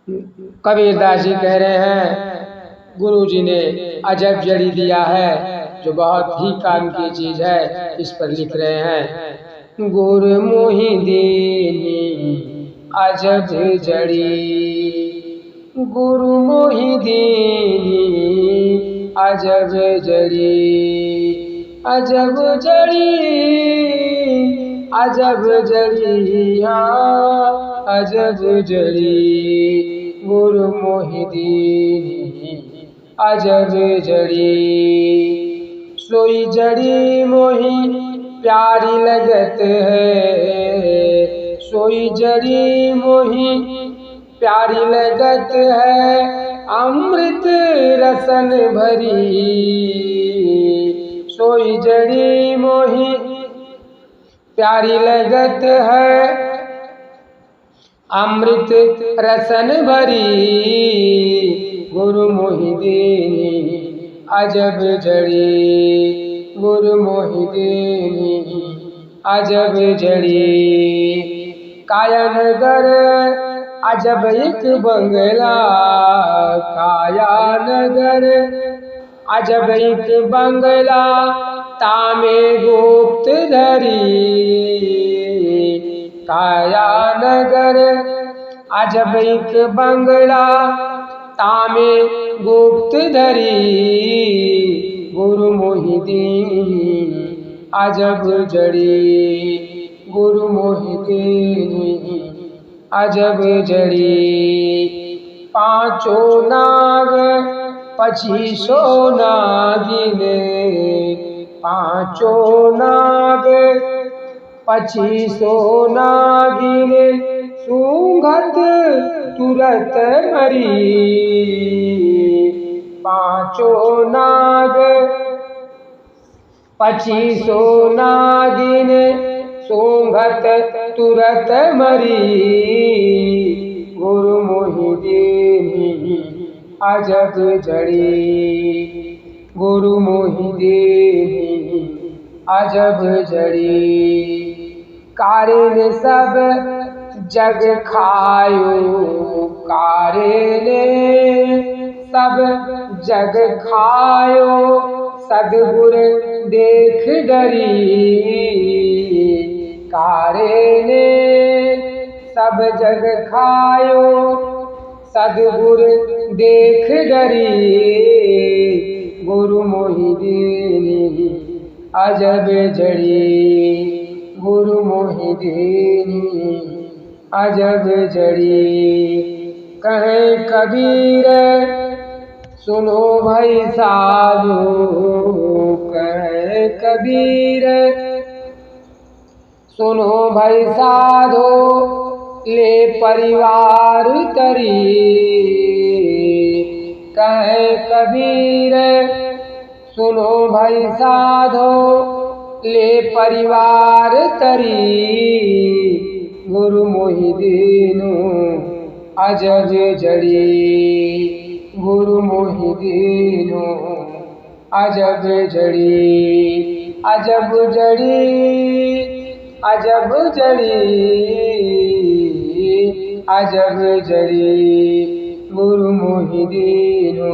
कबीरदास जी कह रहे हैं गुरु जी ने अजब जड़ी दिया है जो बहुत ही काम की चीज है। इस पर लिख रहे हैं गुरु मोहि दीनी अजब जड़ी, गुरु मोहि दीनी अजब जड़ी, अजब जड़ी, अजब जड़ी, हाँ अजब जड़ी, गुरु मोहि दीनी अजब जड़ी। सोई जड़ी मोहि प्यारी लगत है, सोई जड़ी मोहि प्यारी लगत है, अमृत रसन भरी। सोई जड़ी मोहि प्यारी लगत है, अमृत रसन भरी, गुरु मोहि दीनी अजब जड़ी, गुरु मोहि दीनी अजब जड़ी। कायानगर अजब एक बंगला, कायानगर अजब एक बंगला, तामे गुप्त धरी। कायानगर अजब एक बंगला, तामे गुप्त धरी, गुरु मोहि दीनी अजब जड़ी, गुरु मोहि दीनी अजब जड़ी। पांचों नाग पचीसो नागिन, पांचों नाग पचीसो नागिन, सूंघत तुरत मरी। पांचों नाग पचीसो नागिन, सूंघत तुरत मरी, गुरु मोहि दीनी अजब जड़ी, गुरु मोहि दीनी अजब जड़ी। कारिन सब जग खायो, कारिन सब जग खायो, सद्गुर देख डरी। कारिन सब जग खायो, सद्गुर देख डरी, गुरु मोहि दीनी अजब जड़ी, गुरु मोहि दीनी अजब जड़ी। कहे कबीर सुनो भाई साधु, कहे कबीर सुनो भाई साधो, ले परिवार तरी। कहे कबीर सुनो भाई साधो, ले परिवार तरी, गुरु मोहि दीनी अजब जड़ी, गुरु मोहि दीनी अजब जड़ी, अजब जड़ी, अजब जड़ी, अजब जड़ी, गुरु मोहि दीनी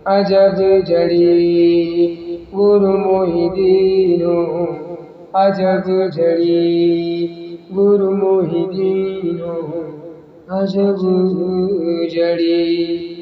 अजब जड़ी, गुरु मोहि दीनी अजब जड़ी, गुरु मोहि दीनी अजब जड़ी।